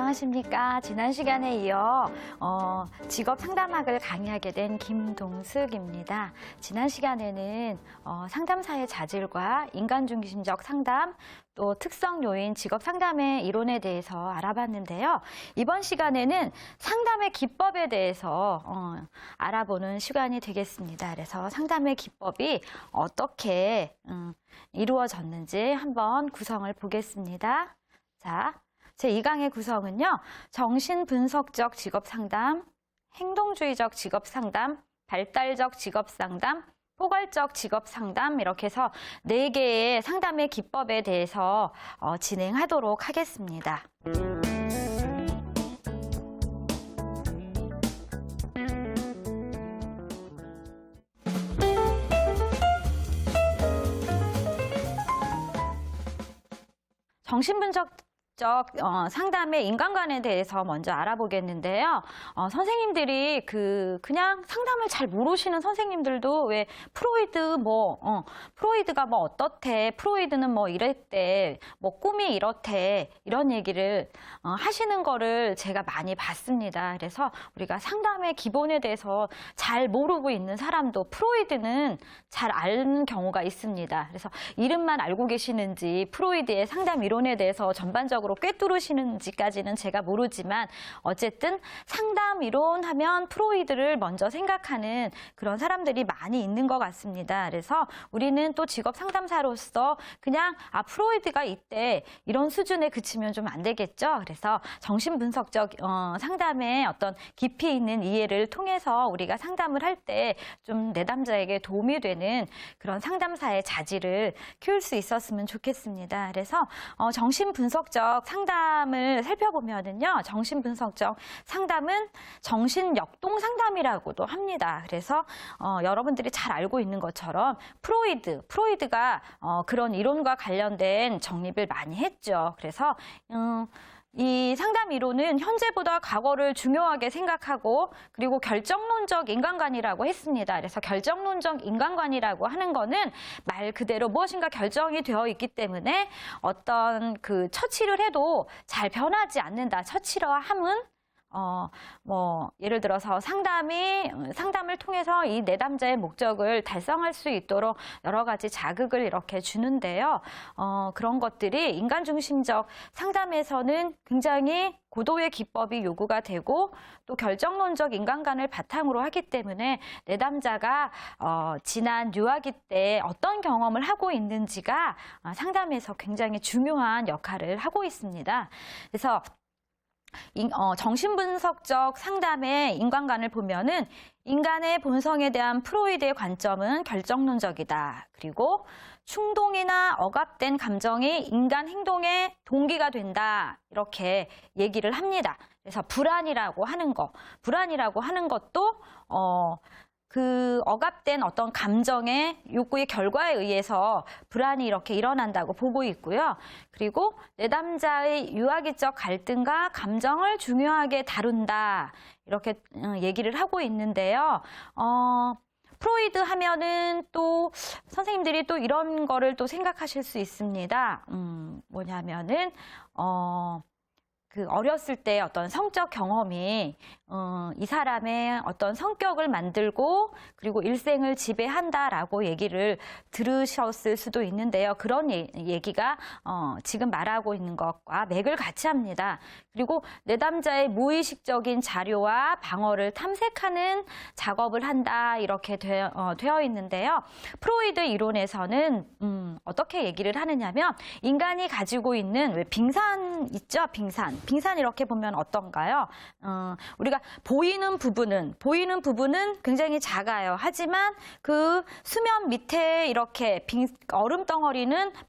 안녕하십니까. 지난 시간에 이어 직업 상담학을 강의하게 된 김동숙입니다. 지난 시간에는 상담사의 자질과 인간중심적 상담, 또 특성 요인 직업 상담의 이론에 대해서 알아봤는데요. 이번 시간에는 상담의 기법에 대해서 알아보는 시간이 되겠습니다. 그래서 상담의 기법이 어떻게 이루어졌는지 한번 구성을 보겠습니다. 자, 제2강의 구성은요. 정신분석적 직업상담, 행동주의적 직업상담, 발달적 직업상담, 포괄적 직업상담 이렇게 해서 4개의 상담의 기법에 대해서 진행하도록 하겠습니다. 정신분석 상담의 인간관에 대해서 먼저 알아보겠는데요. 선생님들이 그냥 상담을 잘 모르시는 선생님들도 왜 프로이드가 뭐 어떻대, 프로이드는 뭐 이랬대, 뭐 꿈이 이렇대, 이런 얘기를 하시는 거를 제가 많이 봤습니다. 그래서 우리가 상담의 기본에 대해서 잘 모르고 있는 사람도 프로이드는 잘 아는 경우가 있습니다. 그래서 이름만 알고 계시는지 프로이드의 상담 이론에 대해서 전반적으로 꿰뚫으시는지까지는 제가 모르지만 어쨌든 상담 이론 하면 프로이드를 먼저 생각하는 그런 사람들이 많이 있는 것 같습니다. 그래서 우리는 또 직업 상담사로서 그냥 프로이드가 있대 이런 수준에 그치면 좀 안 되겠죠. 그래서 정신분석적 상담의 어떤 깊이 있는 이해를 통해서 우리가 상담을 할 때 좀 내담자에게 도움이 되는 그런 상담사의 자질을 키울 수 있었으면 좋겠습니다. 그래서 정신분석적 상담을 살펴보면은요, 정신분석적 상담은 정신역동 상담이라고도 합니다. 그래서 여러분들이 잘 알고 있는 것처럼 프로이드가 그런 이론과 관련된 정립을 많이 했죠. 그래서 이 상담 이론은 현재보다 과거를 중요하게 생각하고 그리고 결정론적 인간관이라고 했습니다. 그래서 결정론적 인간관이라고 하는 거는 말 그대로 무엇인가 결정이 되어 있기 때문에 어떤 처치를 해도 잘 변하지 않는다. 처치러함은 예를 들어서 상담을 통해서 이 내담자의 목적을 달성할 수 있도록 여러 가지 자극을 이렇게 주는데요. 그런 것들이 인간중심적 상담에서는 굉장히 고도의 기법이 요구가 되고 또 결정론적 인간관을 바탕으로 하기 때문에 내담자가 지난 유아기 때 어떤 경험을 하고 있는지가 상담에서 굉장히 중요한 역할을 하고 있습니다. 그래서 정신분석적 상담의 인간관을 보면은 인간의 본성에 대한 프로이드의 관점은 결정론적이다. 그리고 충동이나 억압된 감정이 인간 행동의 동기가 된다. 이렇게 얘기를 합니다. 그래서 불안이라고 하는 것도 그 억압된 어떤 감정의 욕구의 결과에 의해서 불안이 이렇게 일어난다고 보고 있고요. 그리고 내담자의 유아기적 갈등과 감정을 중요하게 다룬다. 이렇게 얘기를 하고 있는데요. 프로이드 하면은 또 선생님들이 또 이런 거를 또 생각하실 수 있습니다. 뭐냐면은 어렸을 때 어떤 성적 경험이 이 사람의 어떤 성격을 만들고 그리고 일생을 지배한다라고 얘기를 들으셨을 수도 있는데요. 그런 얘기가 지금 말하고 있는 것과 맥을 같이 합니다. 그리고 내담자의 무의식적인 자료와 방어를 탐색하는 작업을 한다 이렇게 되어 있는데요. 프로이드 이론에서는 어떻게 얘기를 하느냐면 인간이 가지고 있는 왜 빙산 있죠? 빙산 이렇게 보면 어떤가요? 우리가 보이는 부분은 굉장히 작아요. 하지만 그 수면 밑에 이렇게 얼음 덩어리는